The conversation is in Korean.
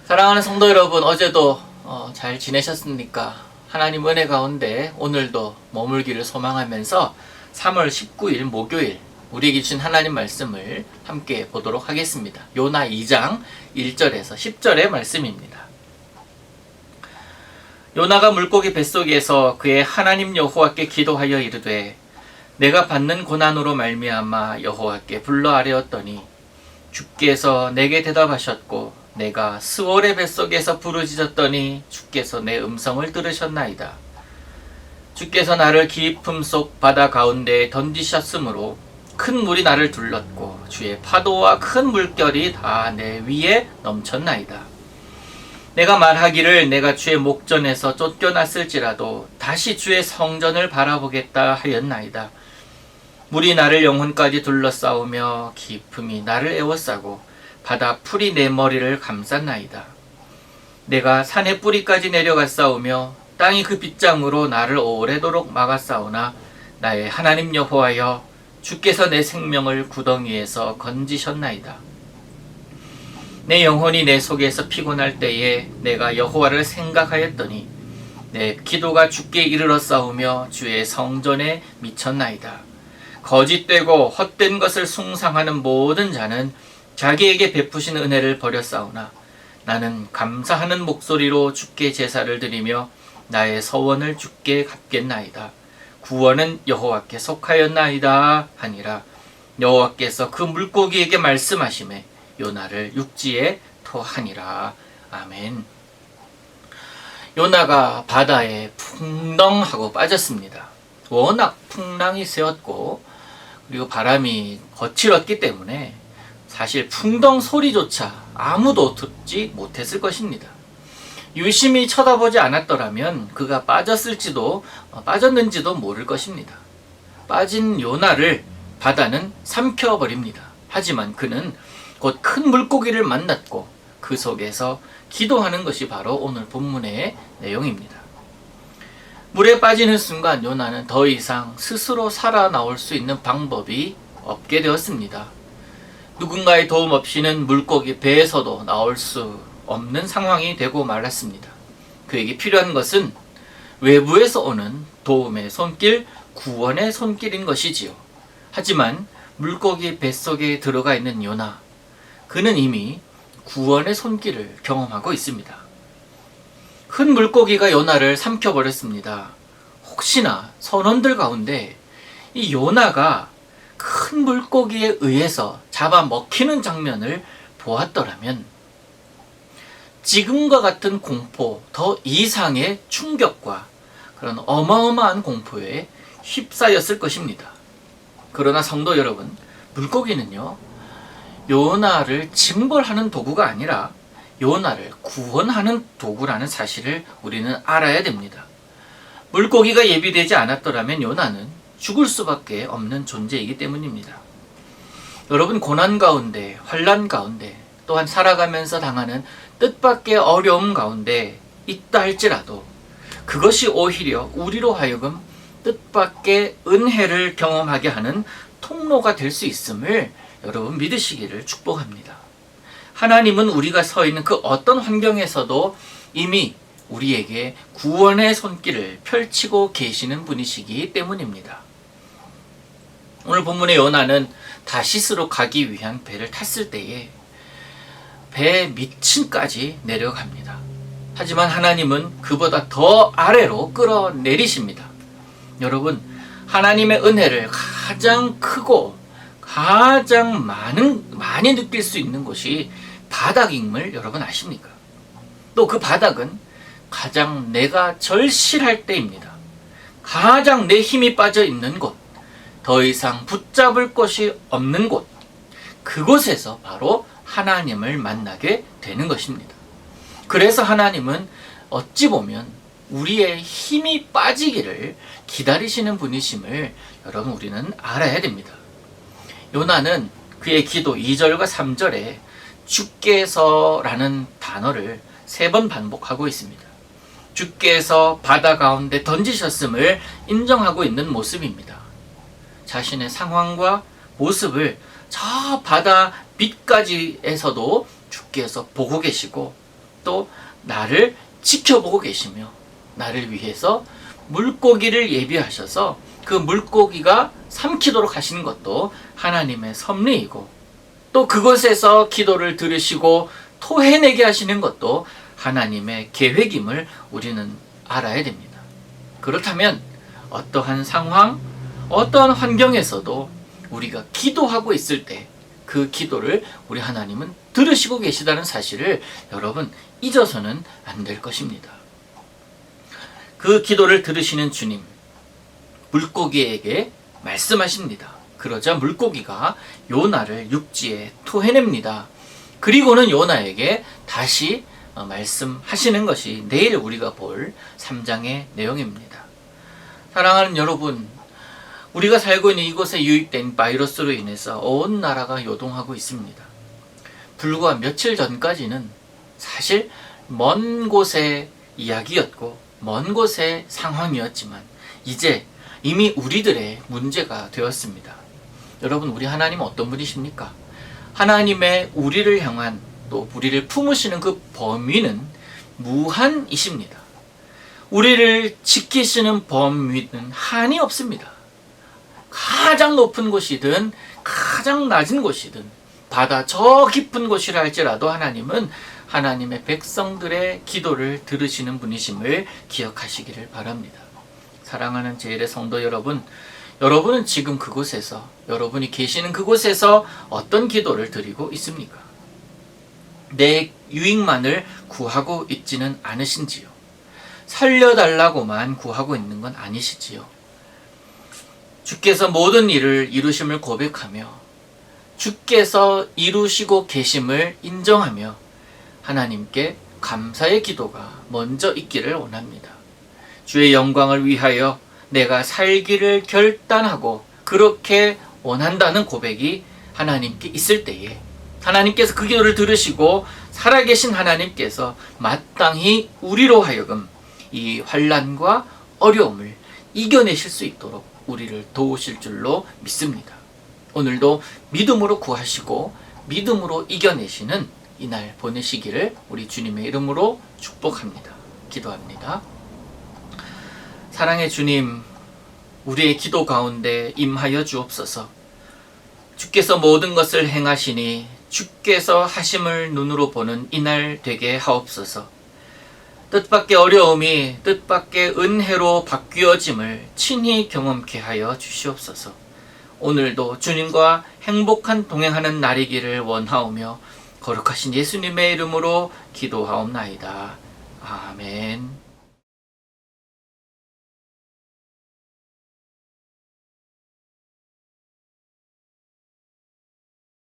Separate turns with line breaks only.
사랑하는 성도 여러분, 어제도 잘 지내셨습니까? 하나님 은혜 가운데 오늘도 머물기를 소망하면서 3월 19일 목요일 우리에게 주신 하나님 말씀을 함께 보도록 하겠습니다. 요나 2장 1절에서 10절의 말씀입니다. 요나가 물고기 뱃속에서 그의 하나님 여호와께 기도하여 이르되 내가 받는 고난으로 말미암아 여호와께 불러 아뢰었더니 주께서 내게 대답하셨고 내가 스월의 뱃속에서 부르짖었더니 주께서 내 음성을 들으셨나이다. 주께서 나를 깊음 속 바다 가운데에 던지셨으므로 큰 물이 나를 둘렀고 주의 파도와 큰 물결이 다 내 위에 넘쳤나이다. 내가 말하기를 내가 주의 목전에서 쫓겨났을지라도 다시 주의 성전을 바라보겠다 하였나이다. 물이 나를 영혼까지 둘러싸우며 깊음이 나를 에워싸고 바다 풀이 내 머리를 감쌌나이다. 내가 산의 뿌리까지 내려갔사오며 땅이 그 빗장으로 나를 오래도록 막았사오나 나의 하나님 여호와여 주께서 내 생명을 구덩이에서 건지셨나이다. 내 영혼이 내 속에서 피곤할 때에 내가 여호와를 생각하였더니 내 기도가 주께 이르렀사오며 주의 성전에 미쳤나이다. 거짓되고 헛된 것을 숭상하는 모든 자는 자기에게 베푸신 은혜를 버렸사오나 나는 감사하는 목소리로 주께 제사를 드리며 나의 서원을 주께 갚겠나이다. 구원은 여호와께 속하였나이다 하니라. 여호와께서 그 물고기에게 말씀하시매 요나를 육지에 토하니라. 아멘. 요나가 바다에 풍덩하고 빠졌습니다. 워낙 풍랑이 세었고 그리고 바람이 거칠었기 때문에 사실 풍덩 소리조차 아무도 듣지 못했을 것입니다. 유심히 쳐다보지 않았더라면 그가 빠졌는지도 모를 것입니다. 빠진 요나를 바다는 삼켜버립니다. 하지만 그는 곧 큰 물고기를 만났고 그 속에서 기도하는 것이 바로 오늘 본문의 내용입니다. 물에 빠지는 순간 요나는 더 이상 스스로 살아나올 수 있는 방법이 없게 되었습니다. 누군가의 도움 없이는 물고기 배에서도 나올 수 없는 상황이 되고 말았습니다. 그에게 필요한 것은 외부에서 오는 도움의 손길, 구원의 손길인 것이지요. 하지만 물고기 뱃속에 들어가 있는 요나, 그는 이미 구원의 손길을 경험하고 있습니다. 큰 물고기가 요나를 삼켜버렸습니다. 혹시나 선원들 가운데 이 요나가 큰 물고기에 의해서 잡아먹히는 장면을 보았더라면 지금과 같은 공포, 더 이상의 충격과 그런 어마어마한 공포에 휩싸였을 것입니다. 그러나 성도 여러분, 물고기는요, 요나를 징벌하는 도구가 아니라 요나를 구원하는 도구라는 사실을 우리는 알아야 됩니다. 물고기가 예비되지 않았더라면 요나는 죽을 수밖에 없는 존재이기 때문입니다. 여러분, 고난 가운데, 환난 가운데, 또한 살아가면서 당하는 뜻밖의 어려움 가운데 있다 할지라도 그것이 오히려 우리로 하여금 뜻밖의 은혜를 경험하게 하는 통로가 될 수 있음을 여러분 믿으시기를 축복합니다. 하나님은 우리가 서 있는 그 어떤 환경에서도 이미 우리에게 구원의 손길을 펼치고 계시는 분이시기 때문입니다. 오늘 본문의 요나는 다시스로 가기 위한 배를 탔을 때에 배 밑층까지 내려갑니다. 하지만 하나님은 그보다 더 아래로 끌어내리십니다. 여러분, 하나님의 은혜를 가장 크고 가장 많이 느낄 수 있는 곳이 바닥임을 여러분 아십니까? 또 그 바닥은 가장 내가 절실할 때입니다. 가장 내 힘이 빠져 있는 곳, 더 이상 붙잡을 곳이 없는 곳, 그곳에서 바로 하나님을 만나게 되는 것입니다. 그래서 하나님은 어찌 보면 우리의 힘이 빠지기를 기다리시는 분이심을 여러분 우리는 알아야 됩니다. 요나는 그의 기도 2절과 3절에 주께서라는 단어를 3번 반복하고 있습니다. 주께서 바다 가운데 던지셨음을 인정하고 있는 모습입니다. 자신의 상황과 모습을 저 바다 밑까지에서도 주께서 보고 계시고 또 나를 지켜보고 계시며 나를 위해서 물고기를 예비하셔서 그 물고기가 삼키도록 하시는 것도 하나님의 섭리이고, 또 그곳에서 기도를 들으시고 토해내게 하시는 것도 하나님의 계획임을 우리는 알아야 됩니다. 그렇다면 어떠한 상황, 어떠한 환경에서도 우리가 기도하고 있을 때 그 기도를 우리 하나님은 들으시고 계시다는 사실을 여러분 잊어서는 안 될 것입니다. 그 기도를 들으시는 주님, 물고기에게 말씀하십니다. 그러자 물고기가 요나를 육지에 토해냅니다. 그리고는 요나에게 다시 말씀하시는 것이 내일 우리가 볼 3장의 내용입니다. 사랑하는 여러분, 우리가 살고 있는 이곳에 유입된 바이러스로 인해서 온 나라가 요동하고 있습니다. 불과 며칠 전까지는 사실 먼 곳의 이야기였고 먼 곳의 상황이었지만 이제 이미 우리들의 문제가 되었습니다. 여러분, 우리 하나님은 어떤 분이십니까? 하나님의 우리를 향한, 또 우리를 품으시는 그 범위는 무한이십니다. 우리를 지키시는 범위는 한이 없습니다. 가장 높은 곳이든 가장 낮은 곳이든 바다 저 깊은 곳이라 할지라도 하나님은 하나님의 백성들의 기도를 들으시는 분이심을 기억하시기를 바랍니다. 사랑하는 제1의 성도 여러분, 여러분은 지금 그곳에서, 여러분이 계시는 그곳에서 어떤 기도를 드리고 있습니까? 내 유익만을 구하고 있지는 않으신지요? 살려달라고만 구하고 있는 건 아니시지요? 주께서 모든 일을 이루심을 고백하며 주께서 이루시고 계심을 인정하며 하나님께 감사의 기도가 먼저 있기를 원합니다. 주의 영광을 위하여 내가 살기를 결단하고 그렇게 원한다는 고백이 하나님께 있을 때에 하나님께서 그 기도를 들으시고 살아계신 하나님께서 마땅히 우리로 하여금 이 환난과 어려움을 이겨내실 수 있도록 우리를 도우실 줄로 믿습니다. 오늘도 믿음으로 구하시고 믿음으로 이겨내시는 이날 보내시기를 우리 주님의 이름으로 축복합니다. 기도합니다. 사랑의 주님, 우리의 기도 가운데 임하여 주옵소서. 주께서 모든 것을 행하시니 주께서 하심을 눈으로 보는 이날 되게 하옵소서. 뜻밖의 어려움이 뜻밖의 은혜로 바뀌어짐을 친히 경험케 하여 주시옵소서. 오늘도 주님과 행복한 동행하는 날이기를 원하오며 거룩하신 예수님의 이름으로 기도하옵나이다. 아멘.